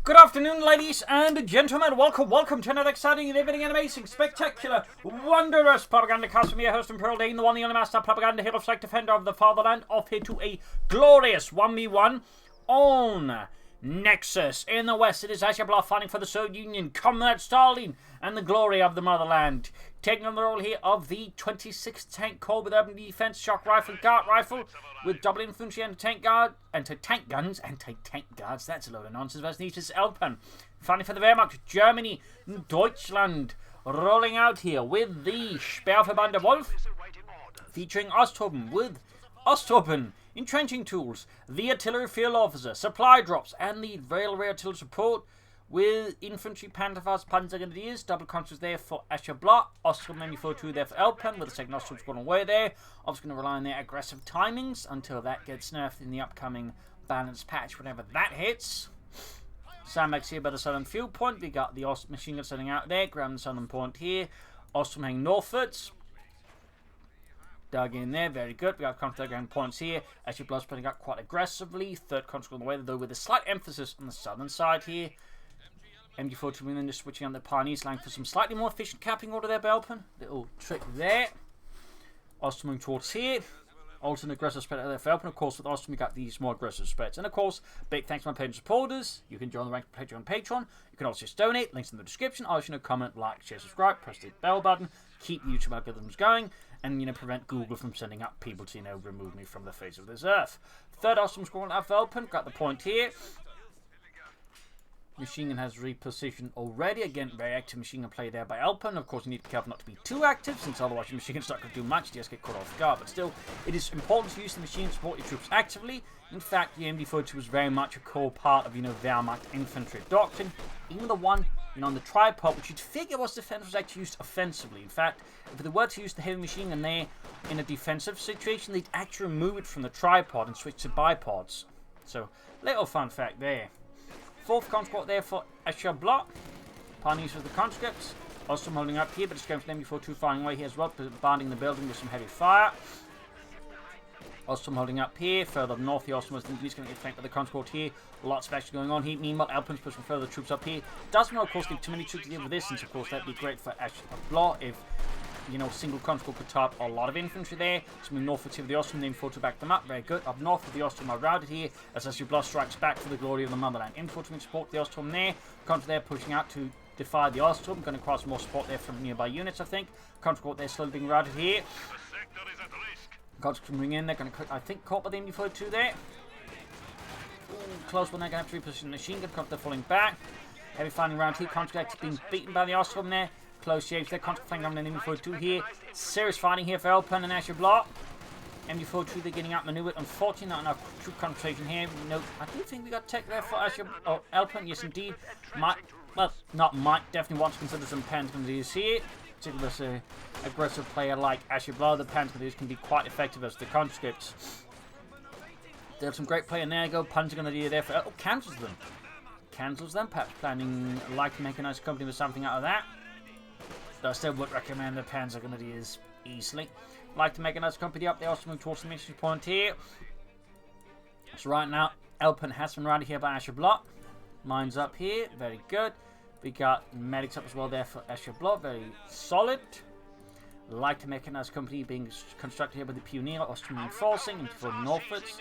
Good afternoon, ladies and gentlemen. Welcome to another exciting and amazing, spectacular, wondrous Propagandacast from your host and Pearl Dean, the one, the only master propaganda hero, psych defender of the fatherland, off here to a glorious 1v1 on Nexus. In the west, it is Ashablois fighting for the Soviet Union, Comrade Stalin, and the glory of the motherland. Taking on the role here of the 26th Tank Corps with urban defense, shock rifle, dart rifle, with double infantry, anti-tank guns, anti-tank guards. That's a load of nonsense. That's neat as Elpern. Fighting for the Wehrmacht, Germany, Deutschland, rolling out here with the Sperrverband Wolf, featuring Osttruppen with Osttruppen, entrenching tools, the artillery field officer, supply drops, and the railway artillery support with infantry, Panzerfaust, Panzergrenadiers, double conscious there for Ashablois, Osttruppen and Shock Rifle there for Elpern, with the second Osttruppen going away there. Obviously going to rely on their aggressive timings until that gets nerfed in the upcoming balance patch, whenever that hits. Sandbags here by the southern field point. We got the Ost machine gun setting out there, ground the southern point here. Osttruppen hanging northwards. Dug in there, very good. We got counter ground points here. Ashablois spreading out quite aggressively. Third conscript on the way, though, with a slight emphasis on the southern side here. MG42 then just switching on the Pioneers line for some slightly more efficient capping order there by Elpern. Little trick there. Osttruppen moving towards here. Also an aggressive spread out there for Elpern. Of course, with Osttruppen we got these more aggressive spreads. And of course, big thanks to my Patreon supporters. You can join the rank Patreon on Patreon. You can also just donate. Links in the description. Also, comment, like, share, subscribe, press the bell button. Keep YouTube algorithms going. And, prevent Google from sending up people to, remove me from the face of this earth. Third Osttruppen squadron out for Elpern. Got the point here. Machine gun has repositioned already. Again, very active machine gun play there by Elpern. Of course, you need to be careful not to be too active, since otherwise your machine gun's not going to do much. You just get caught off guard. But still, it is important to use the machine to support your troops actively. In fact, the MD42 was very much a core part of, Wehrmacht infantry doctrine. Even the one, on the tripod, which you'd figure was defense, was actually used offensively. In fact, if they were to use the heavy machine gun there in a defensive situation, they'd actually remove it from the tripod and switch to bipods. So, little fun fact there. Fourth conscript there for Ashablois. Pioneers with the conscripts. Osttruppen holding up here, but it's going for MD42 firing away here as well, bombarding the building with some heavy fire. Osttruppen holding up here. Further north, the Osttruppen was going to get flanked by the conscript here. Lots of action going on here. Meanwhile, Elpern's pushing further troops up here. Doesn't, of course, give too many troops to deal with this, since, of course, that'd be great for Ashablois if, single conscript could top a lot of infantry there. So moving northwards here with the Osttruppen, then forward to back them up. Very good. Up north with the Osttruppen are routed here as Ashablois strikes back for the glory of the motherland. Infantry support the Osttruppen there. Contra there pushing out to defy the Osttruppen. Going to cross more support there from nearby units, I think. Conscript there slowly being routed here. Conscript moving in. They're going to, I think, caught by the MD42 there. Ooh, close one. They're going to have to reposition the machine gun. Conscript falling back. Heavy firing around here. Conscript being beaten by the Osttruppen there. Close shapes there, constant flank on the MD42 here. Serious fighting here for Elpern and Ashablois. MD42 they're getting outmaneuvered. Unfortunately, not enough troop concentration here. No, I do think we got tech there for Elpern. Yes, indeed. Definitely want to consider some Panzergrenadiers here. Particularly this aggressive player like Ashablois. The Panzergrenadiers can be quite effective as the conscripts. There's some great play in there. Go Panzergrenadier there for. Oh, cancels them. Cancels them. Perhaps planning like mechanized company with something out of that. I still would recommend the Panzergrenadiers easily. Like to make a nice company up. They also move towards the mission point here. So right now, Elpern has been routed here by Ashablois. Mines up here. Very good. We got medics up as well there for Ashablois. Very solid. Like to make a nice company being constructed here by the Pioneer. Osttruppen reinforcing and for northwards.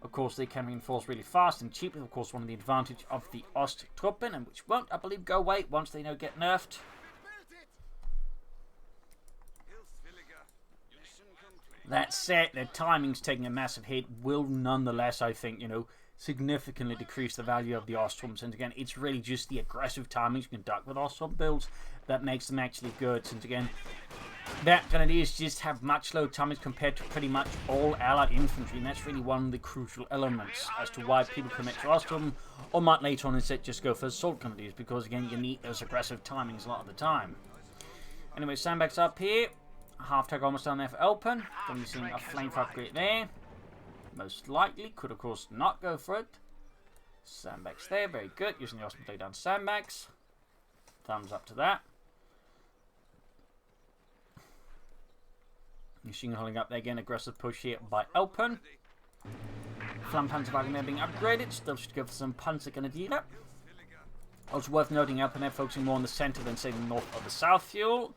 Of course, they can reinforce really fast and cheaply. Of course, one of the advantage of the Osttruppen, and which won't, I believe, go away once they get nerfed. That said, their timing's taking a massive hit will nonetheless, I think, significantly decrease the value of the Osttruppen. And again, it's really just the aggressive timings you conduct with Osttruppen builds that makes them actually good. Since again, that Grenadiers just have much lower timings compared to pretty much all allied infantry, and that's really one of the crucial elements as to why people commit to Osttruppen or might later on instead just go for Assault Grenadiers, because again, you need those aggressive timings a lot of the time. Anyway, sandbags up here. Half tag almost down there for Elpern. Going to be seeing a flamethrower upgrade there. Most likely. Could, of course, not go for it. Sandbags there. Very good. Using the Osttruppen to lay down sandbags. Thumbs up to that. Machine holding up there again. Aggressive push here by Elpern. Flam Panzer wagon there being upgraded. Still should go for some Panzergrenadier. Also worth noting, Elpern there focusing more on the centre than, say, the north or the south fuel.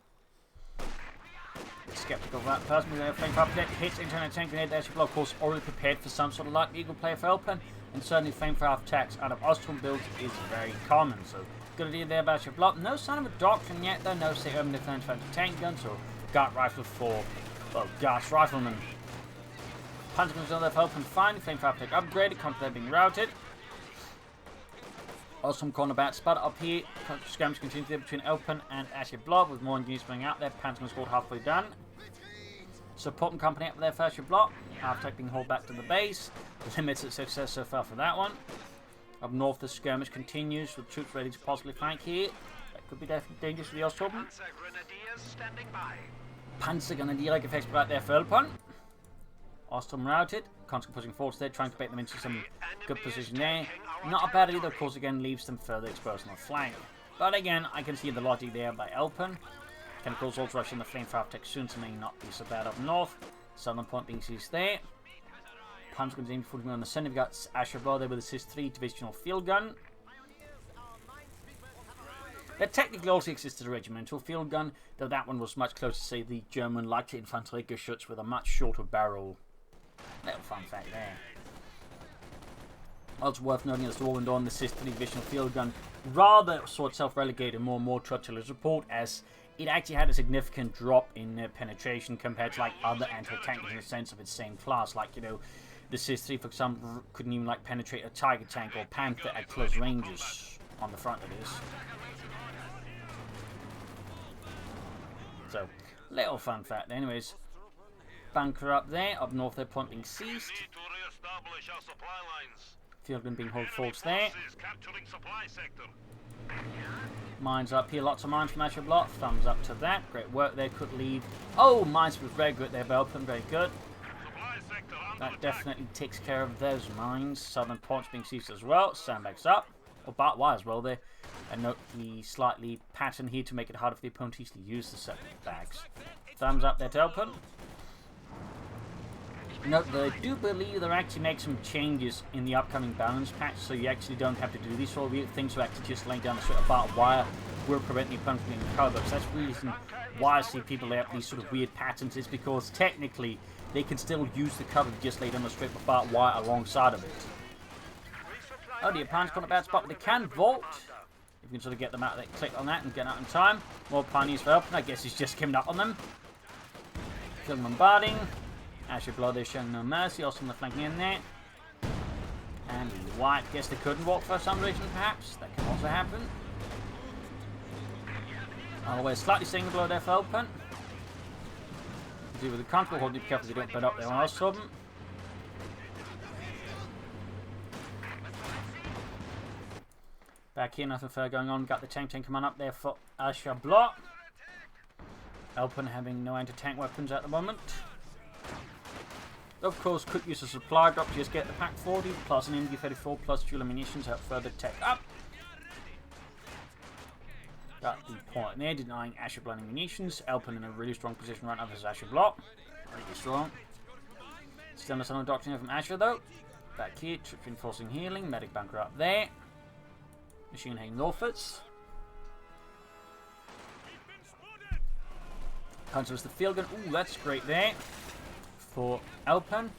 Skeptical of that person. Flamethrower update hits internet tank grenade. Ashablois, of course, already prepared for some sort of light vehicle player for Elpern, and certainly flamethrower attacks out of Osttruppen builds is very common. So good idea there by Ashablois. No sign of a doctrine yet, though. No, say, urban defense for tank guns or Gart rifle for, well, gas riflemen. Panzer guns on there for Elpern. Fine. Flamethrower update upgraded. Contra being routed. Awesome cornerback spot up here. Skirmish continues there between Elpern and Ashablois with more engineers coming out there. Panzer squad halfway done. Supporting company up there for Ashablois. After being hauled back to the base. Limited success so far for that one. Up north, the skirmish continues with troops ready to possibly flank here. That could be definitely dangerous for the Osttruppen. Panzer Grenadier effects right there for Elpern. Osttruppen routed. Constant pushing forwards there, trying to bait them into some good position there. Not a bad either, of course, again, leaves them further exposed on the flank. But again, I can see the logic there by Elpern. Can, of course, also rush in the flamethrower tech soon, so may not be so bad up north. Southern point being seized there. Panzer guns aiming fully on the center. We've got Ashablois there with a COH2 divisional field gun. There technically also existed a regimental field gun, though that one was much closer to, say, the German light infantry Geschütz with a much shorter barrel. Little fun fact there. Also worth noting as the war went on, the COH2 divisional field gun rather saw itself relegated more and more to artillery support, as it actually had a significant drop in penetration compared to like other anti-tank in the sense of its same class. Like, you know, the COH2, for example, couldn't even like penetrate a Tiger tank or Panther at close ranges on the front of this. So, little fun fact. Anyways, bunker up there, up north their point being seized. Field gun being hauled forwards there. Mines up here, lots of mines from Ashablois. Thumbs up to that. Great work there, could lead. Oh, mines was very good there, Elpern, very good. That definitely takes care of those mines. Southern points being seized as well. Sandbags up. Or barbed wire as well there. And note the slightly pattern here to make it harder for the opponent to easily use the sandbags. Thumbs up there to Elpern. Note that I do believe they'll actually make some changes in the upcoming balance patch, so you actually don't have to do these sort of weird things, so actually just laying down a sort of barbed wire will prevent the opponent from being covered. So that's the reason why I see people lay up these sort of weird patterns, is because technically they can still use the cover to just lay down a strip of barbed wire alongside of it. Oh, the opponent's got a bad spot, but they can vault. If you can sort of get them out, they click on that and get out in time. More pioneers for Elpern. I guess he's just coming up on them. Kill bombarding. Ashablois, they're showing no mercy. Also on the flanking in there. And white, guess they couldn't walk for some reason, perhaps. That can also happen. Oh, we're slightly seeing the blow there for Elpern. Do with the control, hold, be careful they don't put up there on Osttruppen. Back here, nothing further going on. Got the tank coming up there for Ashablois. Elpern having no anti-tank weapons at the moment. Of course, could use a supply drop to just get the Pack 40 plus an MG34 plus fuel and munitions to help further tech up. Got the point there, denying Ashablois munitions. Elpern in a really strong position right now versus Ashablois. Really strong. Still no doctrine from Asher though. Back here, trip reinforcing healing, medic bunker up there. Machine heading northwards. Comes the field gun. Ooh, that's great there for Elpern.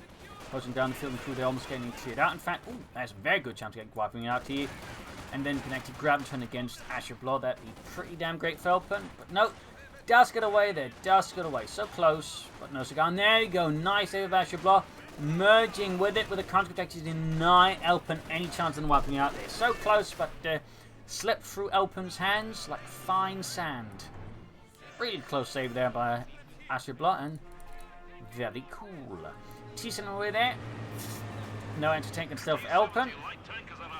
Closing down the field and crew, they're almost getting cleared out. In fact, ooh, that's a very good chance to get wiping out here. And then connected grab and turn against Ashablois. That'd be pretty damn great for Elpern. But no, does get away there, does get away. So close, but no cigar. And there you go, nice save of Ashablois. Merging with it with a counter-attack to deny Elpern any chance of wiping out there. So close, but slipped through Elpern's hands like fine sand. Really close save there by Ashablois, and very cool. T-7 away there. No anti-tank and stealth for Elpern.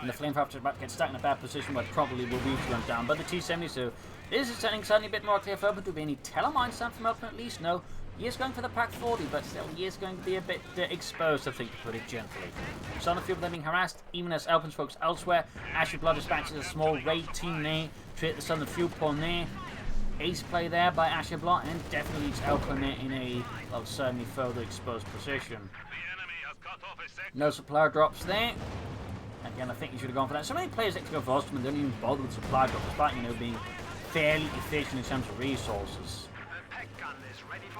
And the flamethrower is about to get stuck in a bad position, but probably will be run down by the T-70. So this is turning suddenly a bit more clear for Elpern. Do be any telemine stand from Elpern at least? No. He is going for the Pack 40, but still he is going to be a bit exposed, I think, to put it gently. So on the field, they're being harassed, even as Elpern's focus elsewhere. Ashablois dispatches a small raid team there to hit the southern fuel point there. Ace play there by Ashablois, and definitely leaves Elpern in a, well, certainly further exposed position. No supply drops there. Again, I think you should have gone for that. So many players like to go for Osttruppen, don't even bother with supply drop, despite, you know, being fairly efficient in terms of resources.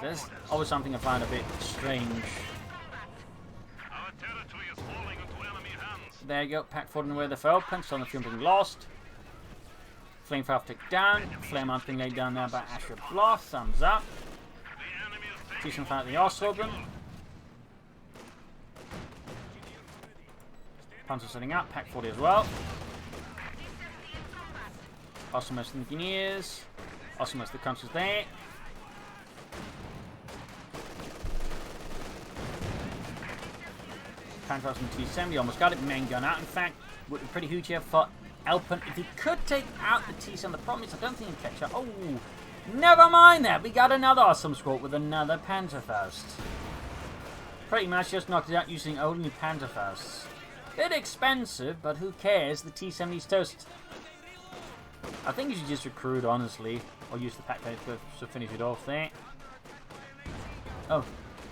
There's always something I find a bit strange. There you go, pack forward and away the Elpern, so the fuel being lost. Flamethrower tick down, flame arms being laid down there by Ashablois, thumbs up. Decent fight at the Osttruppen. Panzer setting up, pack 40 as well. Osttruppen engineers. Osttruppen the countries there. Panzer and T-70 almost got it. Main gun out, in fact. Would be pretty huge here for Elpern. If he could take out the T-70, the problem is I don't think he'll catch up. Oh, never mind that. We got another awesome squad with another Panzerfaust. Pretty much just knocked it out using only Panzerfausts. Bit expensive, but who cares? The T-70's toast. I think you should just recruit, honestly. Or use the pack to finish it off there. Oh.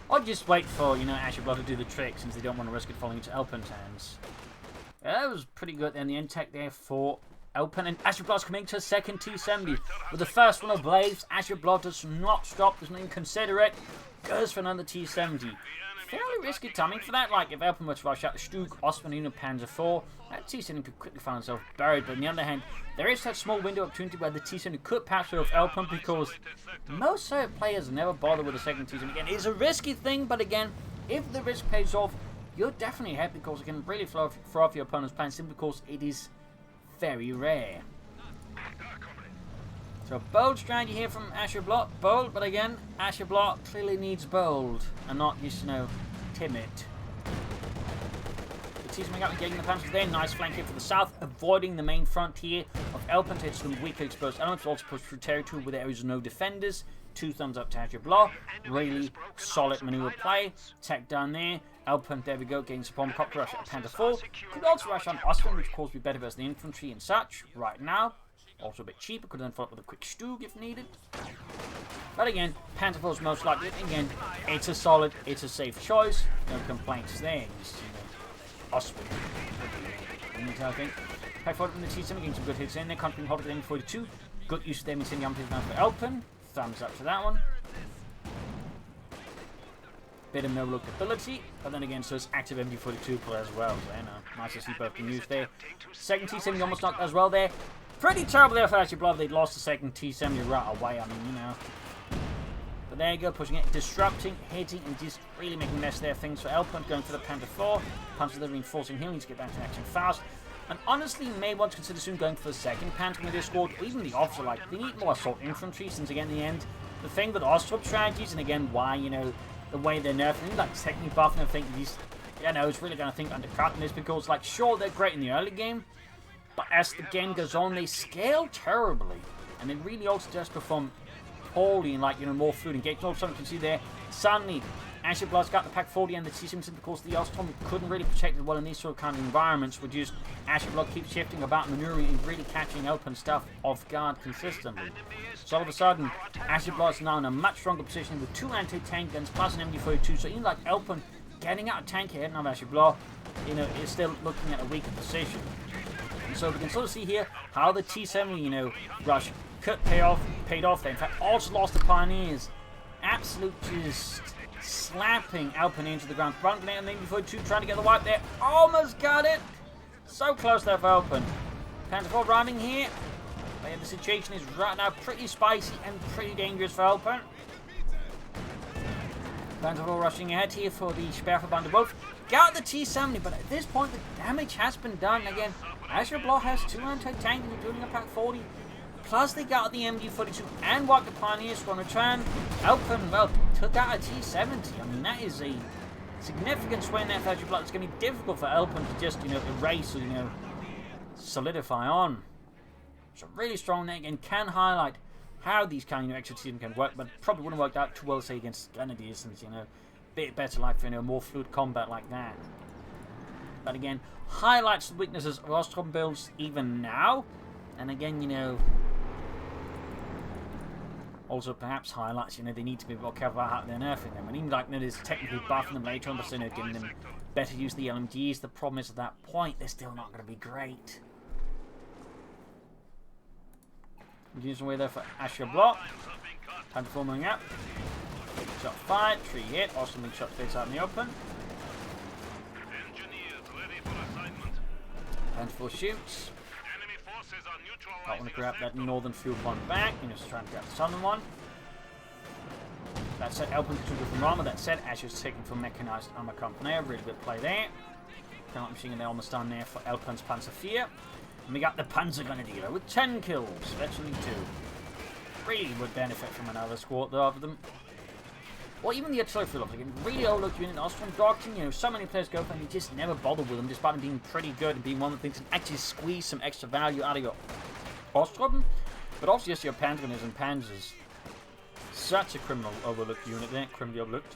Or just wait for, you know, Ashablois to do the trick, since they don't want to risk it falling into Elpern's hands. Yeah, that was pretty good. And the end tech there for Elpern. And Ashablois coming to a second T-70. With the first one ablaze, Ashablois does not stop, doesn't even consider it. Goes for another T-70. Fairly risky timing for that. Like, if Elpern were to rush out the Stug, Osttruppen, and Panzer IV, that T-70 could quickly find itself buried. But on the other hand, there is that small window of opportunity where the T-70 could pass through Elpern, because most Soviet players never bother with a second T-70. Again, it's a risky thing, but again, if the risk pays off, you're definitely ahead, because it can really throw off your opponent's plan, simply because it is very rare. So, bold strategy here from Ashablois. Bold, but again, Ashablois clearly needs bold, and not just, you know, timid. The T-70 up and getting the Panzers there. Nice flank here for the south, avoiding the main frontier of Elpern to hit some weakly exposed elements. Also push through territory where there is no defenders. 2 thumbs up to Ashablois. Really solid maneuver play. Tech down there. Elpern, there we go, getting some copter rush at Panzer IV. Could also rush on Osttruppen, which of course would be better versus the infantry and such right now. Also a bit cheaper, could then follow up with a quick Stug if needed. But again, Panzer IV is most likely. Again, it's a solid, it's a safe choice. No complaints there. Just, you know, Osttruppen. I think. Pack forward from the T-70, getting some good hits in there. Countering hot at the M42. Good use of them in sending up for Elpern. Thumbs up to that one. Bit of no lookability, but then again, so it's active MD42 player as well. So, you know, nice to see both being used there. Second T-70 almost knocked as well there. Pretty terrible there for Ashablois. They'd lost the second T-70 right away. I mean, you know. But there you go, pushing it, disrupting, hitting, and just really making a mess there. Things for Elpern, going for the Panzer IV. Panzer IV reinforcing him, needs to get back to action fast. And honestly, you may want to consider soon going for the second Panzer with this squad, or even the opposite. Like, they need more assault infantry, since again, in the end, the thing with Osttruppen strategies, and again, why, you know, the way they're nerfing, like, technically buffing, I think these, you know, it's really going to think undercutting this, because, like, sure, they're great in the early game, but as the game goes on, they scale terribly, and they really also just perform poorly in, like, you know, more fluid engagement. Also, you can see there, suddenly, Ashablois got the pack 40 and the T-70, because the Osttruppen couldn't really protect it well in these sort of kind of environments, where just Ashablois keeps shifting about, maneuvering, and really catching Elpern stuff off guard consistently. So all of a sudden, Ashablois is now in a much stronger position with 2 anti-tank guns plus an MD42. So even like Elpern getting out of tank here, now Ashablois, you know, is still looking at a weaker position. And so we can sort of see here how the T-70, you know, rush could paid off there. In fact, also lost the Pioneers. Absolute just slapping Elpern into the ground. Front grenade and MD42 trying to get the wipe there. Almost got it. So close there for Elpern. Panzer IV arriving here. But yeah, the situation is right now pretty spicy and pretty dangerous for Elpern. Panzer IV rushing ahead here for the Sperrverband Wolf. Got the T-70, but at this point the damage has been done. Again, Ashablois has 2 anti-tank, including a pack 40. Plus they got the MD42 and what the Pioneers on return. Elpern, well, took out a T-70. I mean, that is a significant swing there for Ashablois. It's going to be difficult for Elpern to just, you know, erase or, you know, solidify on. So really strong there, and can highlight how these kind of, you know, extra teams can work, but probably wouldn't work out too well, say, against Grenadiers, since, you know, a bit better like for, you know, more fluid combat like that. But again, highlights the weaknesses of Osttruppen builds even now, and again, you know, also perhaps highlights, you know, they need to be more careful about how they're nerfing them, and even like, you know, there's technically buffing them later on, but, you know, giving them better use the LMGs. The problem is at that point, they're still not going to be great. Using away there for Ashablois. Panther 4 moving up. Shot fired, 3 hit. Awesome big shot stays out in the open. Panther 4 shoots. I want to grab that northern field one back. And just trying to grab the southern one. That said, Elpern took it from armor. That said, Asher's taken from Mechanized Armor Company. Really good play there. Kind of machine gun there almost done there for Elpern's Panzer 4. And we got the Panzergrenadier with 10 kills. Virtually 2. Really would benefit from another squad though of them. Or even the artillery field, again, really overlooked unit. Osttruppen doctrine, you know, so many players go for and you just never bother with them, despite them being pretty good and being one of the things that actually squeeze some extra value out of your Osttruppen. But also, yes, your Panzergunners and Panzers. Such a criminal overlooked unit there, criminally overlooked.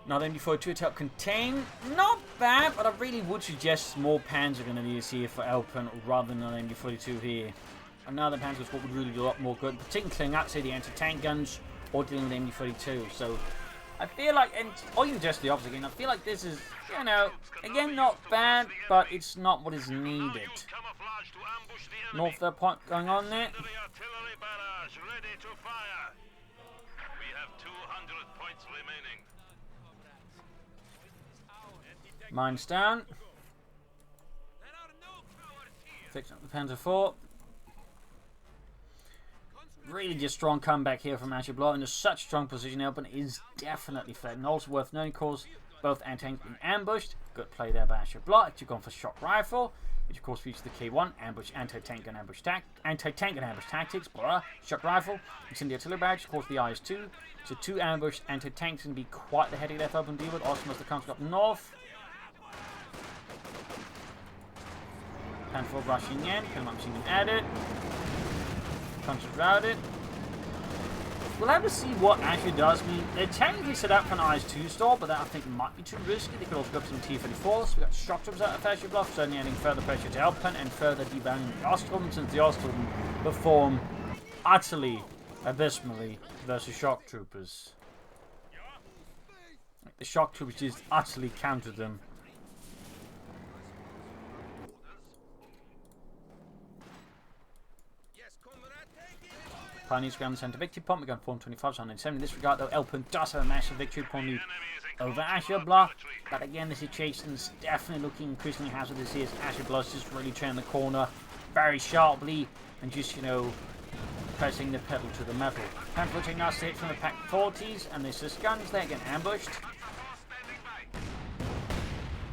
Now then, before to help contain, not bad, but I really would suggest more Panzergunners here for Elpern rather than an MD42 here. Another Panzer squad would really do a lot more good, particularly clearing out, say, the anti-tank guns or dealing with MD42. So I feel like, or even just the opposite again, I feel like this is, you know, again, not bad, but it's not what is needed. North there point going on there. Mines down. Fix up the Panzer 4. Really just strong comeback here from Ashablois, and such strong position Elpern is definitely fed. And also worth noting, of course, both anti-tanks being ambushed. Good play there by Ashablois. Actually gone for shock rifle, which of course features the K1 ambush, anti-tank and ambush tactics. Blah. Shock rifle. It's in the artillery barrage. Of course, the IS-2. So 2 ambush anti-tanks going to be quite the headache left open to deal with. Awesome as the counter up north. Panther 4 rushing in. Kill machine gun added. Punches routed. We'll have to see what Asher does. I mean, they're technically set up for an IS-2 store, but that I think might be too risky. They could also go up some T-34s. We've got shock troops out of Ashablois, certainly adding further pressure to Elpern and further devaluing the Osttruppen, since the Osttruppen perform utterly, abysmally versus shock troopers. The shock troopers just utterly countered them. Pioneers ground the centre victory point. We're going 425, 170. In this regard, though, Elpern does have a massive victory point lead over Ashablois. But again, the situation is definitely looking increasingly hazardous here. Ashablois just really turning the corner very sharply and just, you know, pressing the pedal to the metal. Panther taking nice hit from the pack 40s, and there's just guns there, getting ambushed.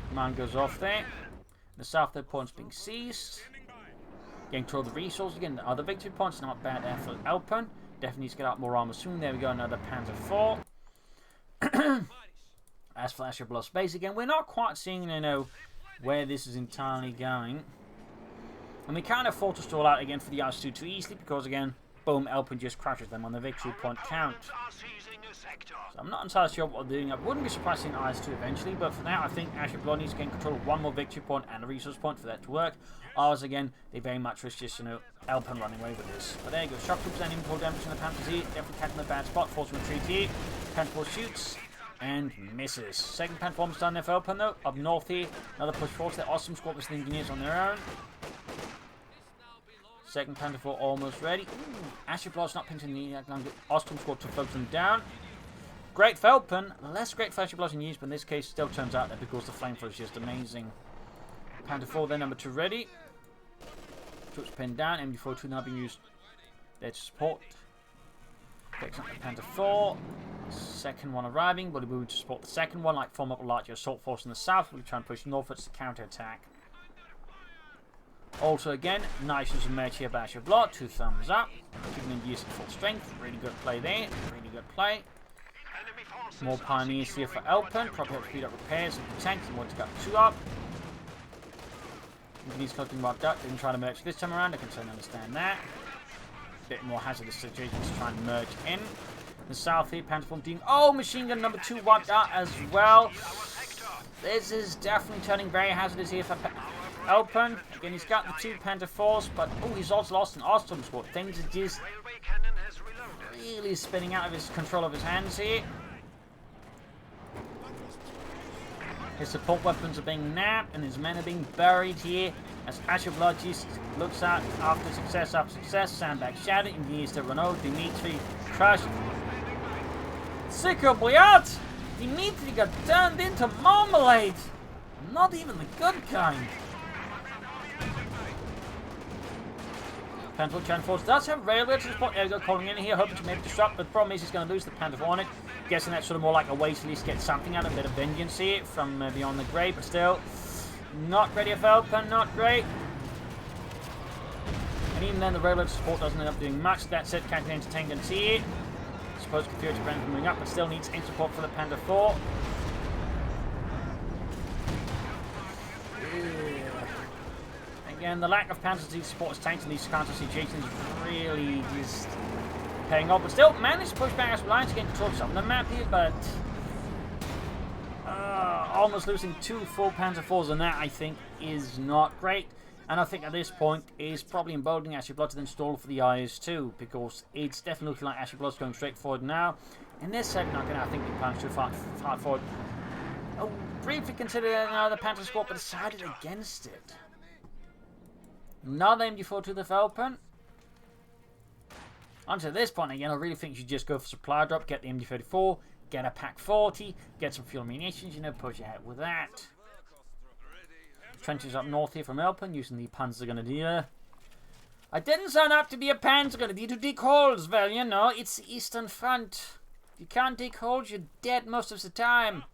Command goes off there. The south third point's being seized. Getting toward the resources again. The other victory points, not bad there for Elpern. Definitely needs to get out more armor soon. There we go, another Panzer 4. As for Ashablois space again, we're not quite seeing, you know, where this is entirely going. And we can't afford to stall out again for the IS-2 too easily because again, boom, Elpern just crushes them on the victory point count. So I'm not entirely sure what they're doing. I wouldn't be surprised seeing IS-2 eventually, but for now I think Ashablois needs to gain control of one more victory point and a resource point for that to work. Ours again, they very much risk just, you know, Elpern running away with this. But there you go, shock troops and import damage in the Panthers here. Definitely catching the bad spot, forcing retreat here. Panther 4 shoots and misses. Second Panther 4 done there for Elpern though. Up north here, another push forward. Their awesome squad with the engineers on their own. Second Panther 4 almost ready. Ashablois not pinching the Osttruppen squad to focus them down. Great for Elpern, less great for Ashablois in use, but in this case still turns out that because the flamethrower is just amazing. Panther 4 then number 2 ready. Troops pinned down, MD42 now being used there to support. Picks up the Panther 4. Second one arriving, but we will to support the second one, like form up a larger assault force in the south. We'll try and push northwards to counter attack. Also again, nice use of merch here by Ashablois, 2 thumbs up. Keeping in use at full strength, really good play there, really good play. More pioneers here for Elpern, probably have to speed up repairs of the tanks and want to get 2 up. He's collecting marked up, didn't try to merge this time around, I can certainly understand that. Bit more hazardous situation to try and merge in. The south here, Panther 4 doing, oh, machine gun number 2 wiped out as well. This is definitely turning very hazardous here for Elpern. Again, he's got the 2 Panther 4s, but oh, he's also lost an Osttruppen squad. Things are just really spinning out of his control of his hands here. His support weapons are being nabbed and his men are being buried here as Ashablois looks out after success, sandbag shattered, and he is to Renault, Dimitri crushed. Sicko Bliat! Dimitri got turned into marmalade! Not even the good kind. Panther Chan Force does have railway to support Ergo calling in here, hoping to maybe disrupt, but the problem is he's going to lose the Panther on it. Guessing that's sort of more like a way to at least get something out of a bit of vengeance here from beyond the grave, but still, not ready for Elpern, not great. And even then, the railroad support doesn't end up doing much. That said, can't entertain them here. Suppose Confused Brand moving up, but still needs any support for the Panther 4. Again, the lack of Panzer Z support as tanks in these counter situations really just paying off, but still managed to push back Ashablois to get control of some of the map here, but almost losing 2 full Panzer 4s on that, I think, is not great. And I think at this point is probably emboldening Ashablois to then stall for the IS-2, because it's definitely looking like Ashablois going straight forward now. In this segment, I think the plans too far forward. Oh, briefly considered the Panther squad, but decided against it. Another MG4 to the Elpern. Until this point again, I really think you should just go for supply drop, get the MG34, get a Pack 40, get some fuel munitions, push ahead with that. Trenches up north here from Elpern, using the Panzergrenadier. I didn't sign up to be a Panzergrenadier to dig holes, well, it's the Eastern Front. If you can't dig holes, you're dead most of the time.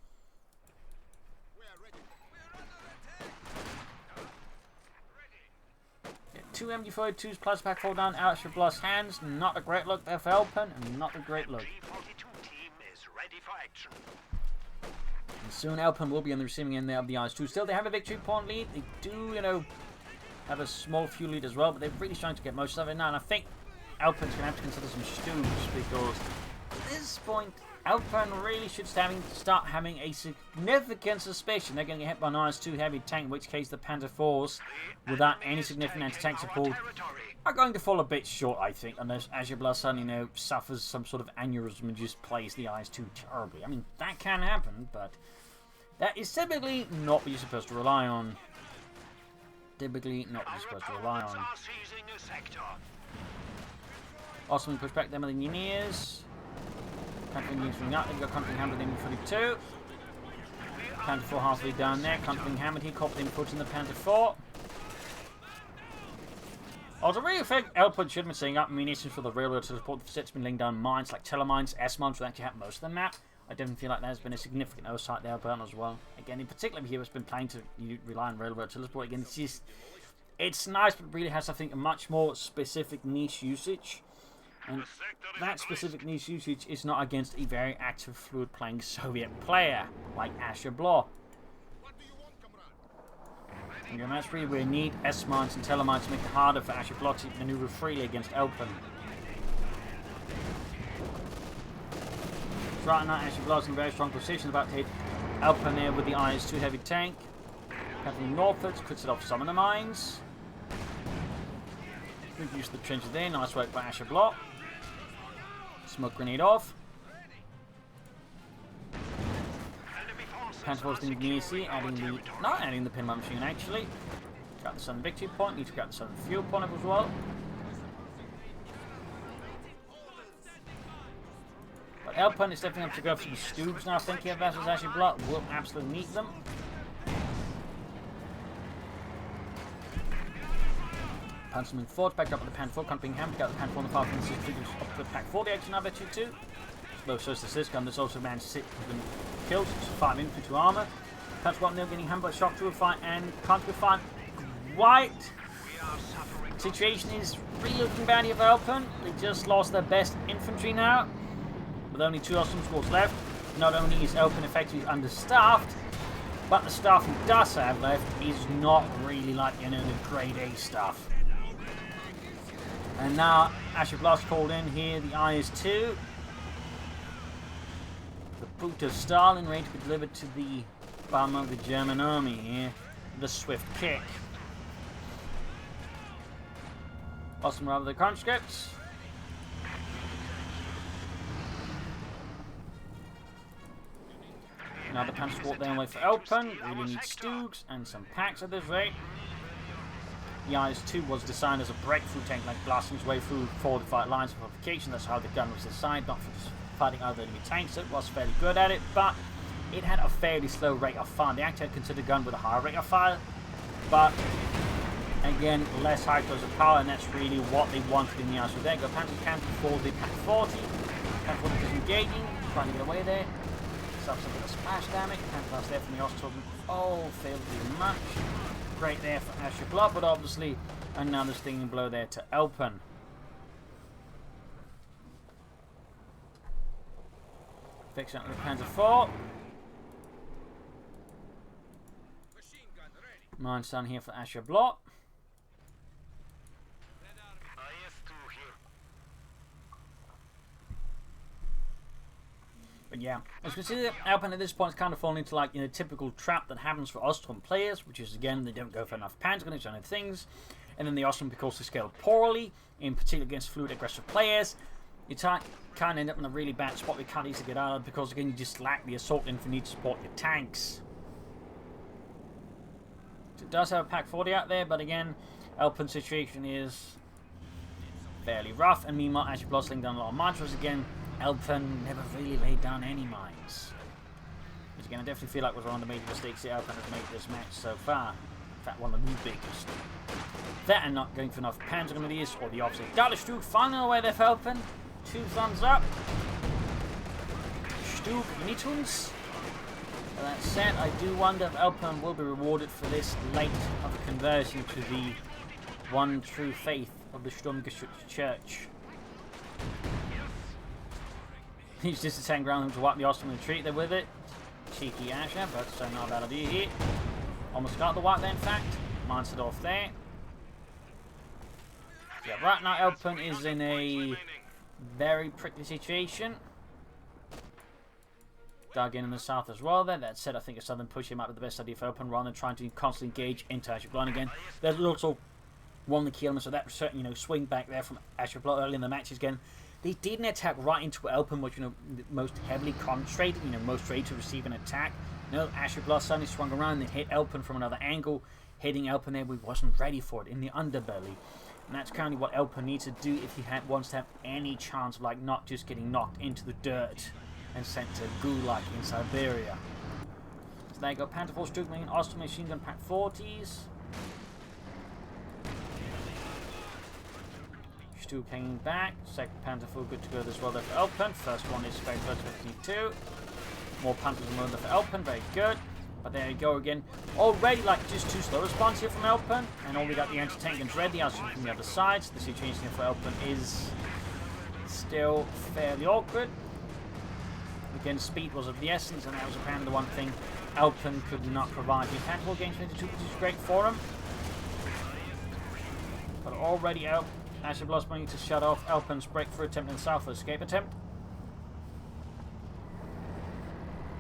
2 MG42s plus Pack 4 down out of Ashablois' hands. Not a great look there for Elpern, and not a great look. And soon Elpern will be on the receiving end there of the IS-2. Still, they have a victory point lead. They do, have a small fuel lead as well, but they're really trying to get most of it now. And I think Elpern's going to have to consider some stews, because at this point, Elpern really should start having a significant suspicion they're going to get hit by an IS-2 heavy tank, in which case the Panther 4s, without any significant anti-tank support, are going to fall a bit short, I think, unless Ashablois suddenly, suffers some sort of aneurysm and just plays the IS-2 terribly. I mean, that can happen, but that is typically not what you're supposed to rely on. Typically not what you're supposed to rely on. Also, we push back them with the engineers. Countering units moving up, they've got Countering Hammered in 42. Panther 4 halfway down there, Countering Hammered here, caught in foot in the Panther 4. Also, I really think Elpern should have been setting up munitions for the railroad to support the sets, been laying down mines like telemines, S-mines, which actually have most of the map. I definitely feel like there's been a significant oversight there, Elpern as well. Again, in particular, here it's been planning to rely on railroad to support. Again, it's nice, but it really has, I think, a much more specific niche usage. And that specific niche usage is not against a very active, fluid-playing Soviet player like Ashablois. And that's really where you need S-mines and telemines to make it harder for Ashablois to maneuver freely against Elpern. Right now, Ashablois in a very strong position, about to hit Elpern there with the IS-2 heavy tank. Captain northwards, cuts it off some of the mines. Good use of the trenches there, nice work by Ashablois. Smoke grenade off. Panther 4's in the EC, not adding the pinball machine actually. Got the southern victory point, need to grab the southern fuel point as well. But Elpern is definitely up to go for some stoops now, thinking of vessels Ashablois will absolutely need them. Panther moving forward, back up with the Panther 4, Countering Hammer, got the Panther 4 on the far from the triggers up to the Pack 40 action, I bet you too. Though so is the Sysgun, there's also managed to been killed, 5 infantry armor. Panther 1 now getting hammered by Shock 2 fight and can't be fine. White situation is really looking bad here for Elpern. They just lost their best infantry now, with only 2 awesome scores left. Not only is Elpern effectively understaffed, but the staff he does have left is not really like, the grade A stuff. And now Ashablois called in here, the IS-2. The boot of Stalin ready to be delivered to the bum of the German army here. The swift kick. Awesome rather the conscripts. Another panzer squad there away for Elpern. Really need Stoogs and some packs at this rate. The IS-2 was designed as a breakthrough tank, like blasting its way through fortified lines of fortification. That's how the gun was designed, not for just fighting other enemy tanks. It was fairly good at it, but it had a fairly slow rate of fire. They actually had considered a gun with a higher rate of fire, but again, less high explosive power, and that's really what they wanted in the IS-2. There you go, Panzer Canton for the Pack 40. Pack 40 is engaging, trying to get away there. Suffers a bit of splash damage. Panzer there from the Osttruppen. Oh, failed to do much. Great there for Ashablois, but obviously another stinging blow there to Elpern. Fix up the Panzer 4. Mines down here for Ashablois. But yeah, as you can see, Elpern at this point is kind of falling into like, you know, typical trap that happens for Osttruppen players, which is again they don't go for enough panzer guns and other things, and then the Osttruppen, because they scale poorly, in particular against fluid aggressive players, you kind of end up in a really bad spot we can't easily get out of, because again you just lack the assault infantry to support your tanks. So it does have a Pack 40 out there, but again, Elpern's situation is fairly rough, and meanwhile Ashablois laying down a lot of mines. Again, Elpern never really laid down any mines. Which again, I definitely feel like was one of the major mistakes that Elpern has made this match so far. In fact, one of the biggest. That and not going for enough panzer grenadiers, or the opposite. Stug finally away there for Elpern. 2 thumbs up. Stug Mittuns. That said, I do wonder if Elpern will be rewarded for this late of a conversion to the one true faith of the Sturmgeschütz Church. He's just attacking ground to wipe the Osttruppen retreat there with it. Cheeky Asher, but so not a bad idea here. Almost got the wipe there, in fact. Mines it off there. Yeah, right now Elpern is in a very prickly situation. Dug in the south as well there. That said, I think a southern push might be the best idea for Elpern rather than trying to constantly engage into Ashablois again. There's also one of the key elements of that certain, you know, swing back there from Ashablois early in the match again. They didn't attack right into Elpern, which, you know, most heavily concentrated, you know, most ready to receive an attack. No, Ashablois suddenly swung around and hit Elpern from another angle, hitting Elpern there. We wasn't ready for it in the underbelly. And that's currently what Elpern needs to do if he wants to have any chance of, like, not just getting knocked into the dirt and sent to Gulag in Siberia. So there you go, Panther 4 struggling, Osttruppen machine gun Pack 40s. Stug hanging back. Second Panther 4 good to go as well there for Elpern. First one is very close to 52. More Panthers in there for Elpern, very good. But there you go again. Already like just 2 slow response here from Elpern. And already got the anti-tank guns ready. As from the other side. So the situation here for Elpern is still fairly awkward. Again, speed was of the essence, and that was apparently the one thing Elpern could not provide. The tactical games 22, which is great for him. But already out. Ashablois managing to shut off Elpern's breakthrough attempt in the south for escape attempt.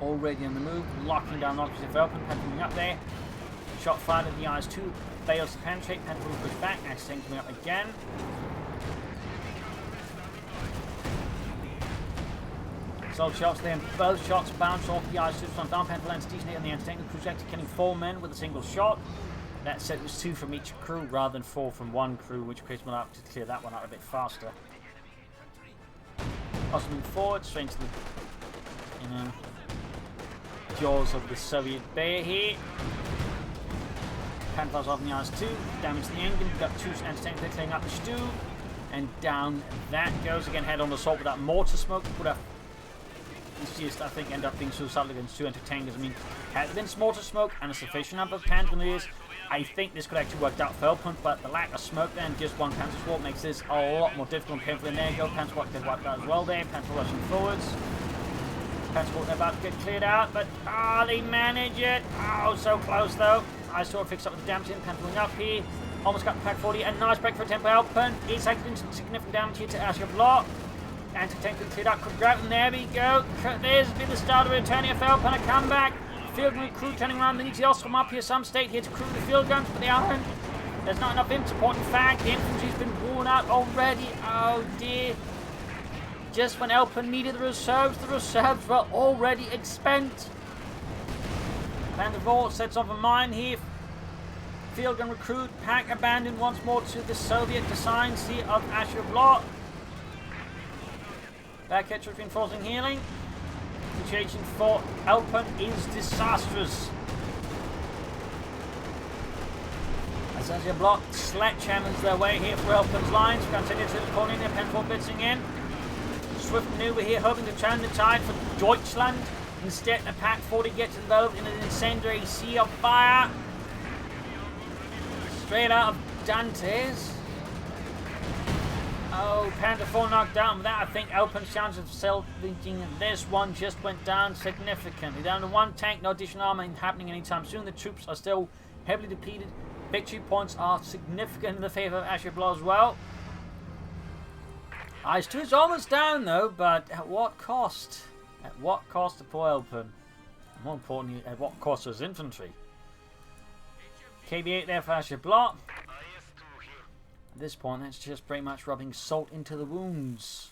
Already on the move, locking down Nexus of Elpern, coming up there. Shot fired at the IS-2, fails to penetrate, Panther will push back, Ashablois coming up again. Solid shots there, and both shots bounce off the IS-2 front down. Panther lands decently on the anti-tank, the projector killing 4 men with a single shot. That said, it was 2 from each crew rather than 4 from one crew, which creates one up to clear that one out a bit faster. Also moving forward, straight into the, you know, jaws of the Soviet bear here. Panthers off in the IS-2, damage the engine, we've got 2 anti-tanks there clearing up the Stug, and down that goes again, head on assault with that mortar smoke. Would have, it's just, I think, end up being suicidal against 2 anti-tankers. I mean, had there been mortar smoke and a sufficient number of Panzer grenadiers, I think this could actually work out for Elpern, but the lack of smoke there and just 1 Panzer squad makes this a lot more difficult and painful. And there you go, Panzer squad get wiped out as well there. Panzer rushing forwards. Panzer squad they're about to get cleared out, but they manage it. Oh, so close though. I saw it fixed up with the damage in. Panzer going up here. Almost got the Pack 40. A nice break for attempt by Elpern. It's actually significant damage here to Ashablois. Anti-tank cleared out. Could grab, and there we go. There's been the start of returning of Elpern. A comeback. Field gun crew turning around. They need to also come up here some state here to crew the field guns, but they aren't. There's not enough in support. In fact, the infantry's been worn out already. Oh dear. Just when Elpern needed the reserves were already expent. Panther 4 sets off a mine here. Field gun recruit. Pack abandoned once more to the Soviet design sea of Ashablois. Back catch reinforcing healing. Situation for Elpern is disastrous. As Ashablois sledgehammers their way here for Elpern's lines. Continue to the corner in, Pen 4 blitzing in. Swift maneuver here, hoping to turn the tide for Deutschland. Instead, the Pack 40 gets involved in an incendiary sea of fire. Straight out of Dante's. Oh, Panther 4 knocked down. With that, I think Elpern's chance of salvaging this one just went down significantly. Down to one tank, no additional armor happening anytime soon. The troops are still heavily depleted. Victory points are significant in the favour of Ashablois as well. IS-2 is almost down though, but at what cost? At what cost to poor Elpern? More importantly, at what cost to his infantry? KB8 there for Ashablois. At this point, that's just pretty much rubbing salt into the wounds.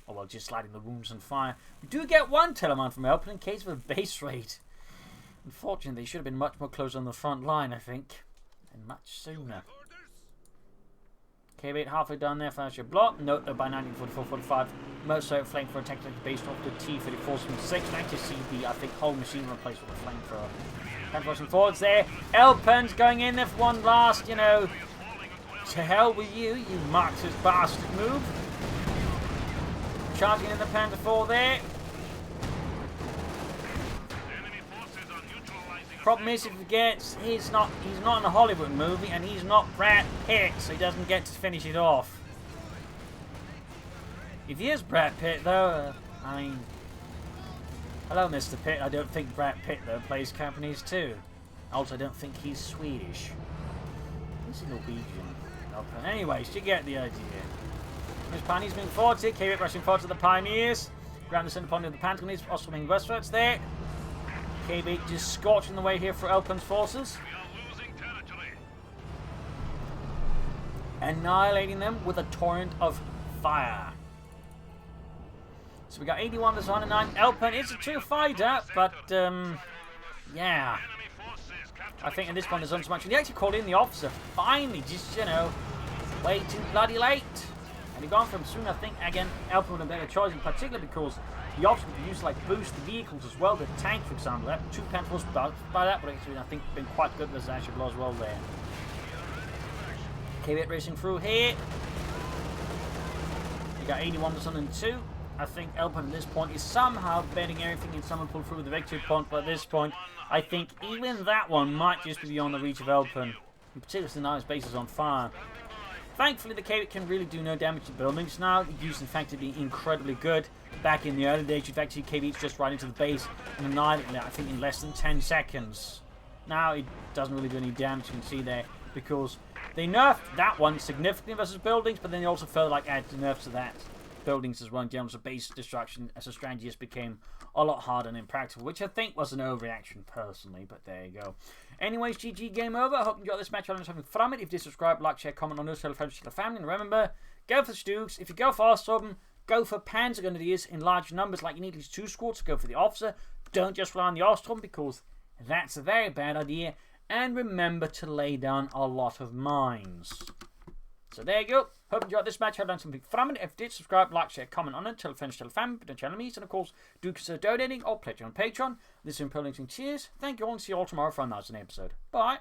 Or well, just lighting the wounds on fire. We do get one teleman from Elpern in case of a base raid. Unfortunately, they should have been much more close on the front line, I think. And much sooner. KB8 halfway down there for Ashablois. Note that by 1944-45, most so flank for a tactic based off the T-34 from 6. Nice to see the, I think, whole machine replaced with a flamethrower. Pushing forwards there. Elpern's going in there for one last, you know, to hell with you, you Marxist bastard move. Charging in the Panther 4 there. Problem is, if he forgets, he's not in a Hollywood movie, and he's not Brad Pitt, so he doesn't get to finish it off. If he is Brad Pitt, though, I mean, hello, Mr. Pitt. I don't think Brad Pitt, though, plays Japanese too. Also, I don't think he's Swedish. He's Norwegian. Anyways, you get the idea. There's Pioneers moving forward here. KB rushing forward to the Pioneers. Ground the center point of the Panther. Also moving westwards there. KB just scorching the way here for Elpern's forces. Annihilating them with a torrent of fire. So we got 81 versus 109. Elpern is a true fighter, but yeah. I think at this point there's not so much. And they actually called in the officer. Finally, just, you know, way too bloody late. And he gone from soon, I think, again, Elpern would have been a choice, in particular because the officer could use like boost the vehicles as well. The tank, for example, that 2 Panthers by that, but actually I think been quite good with Ashablois as well there. KB racing through here. You got 81 to 102. I think Elpern at this point is somehow betting everything in someone pull through with the victory point, but at this point, I think even that one might just be beyond the reach of Elpern. In particular, since now his base is on fire. Thankfully, the KB can really do no damage to buildings now. It used, in fact, to be incredibly good. Back in the early days, you'd actually KB's just right into the base and annihilating it, I think, in less than 10 seconds. Now, it doesn't really do any damage, you can see there, because they nerfed that one significantly versus buildings, but then they also felt like added nerfs to that. Buildings as well in terms of base destruction as the strategy just became a lot harder and impractical, which I think was an overreaction personally, but there you go. Anyways, GG, game over. I hope you enjoyed this match. I learned something from it. If you did, subscribe, like, share, comment on those, tell friends, tell family, and remember, go for Stooks. If you go for Osttruppen, go for Panzer Grenadiers in large numbers, like you need at least 2 squads to go for the officer. Don't just rely on the Osttruppen, because that's a very bad idea. And remember to lay down a lot of mines. So there you go. Hope you enjoyed this match. I learned something from it. If you did, subscribe, like, share, comment on it. Tell friends, tell family, but don't tell enemies. And of course, do consider donating or pledging on Patreon. This is Imperial Links and cheers. Thank you all and see you all tomorrow for another episode. Bye.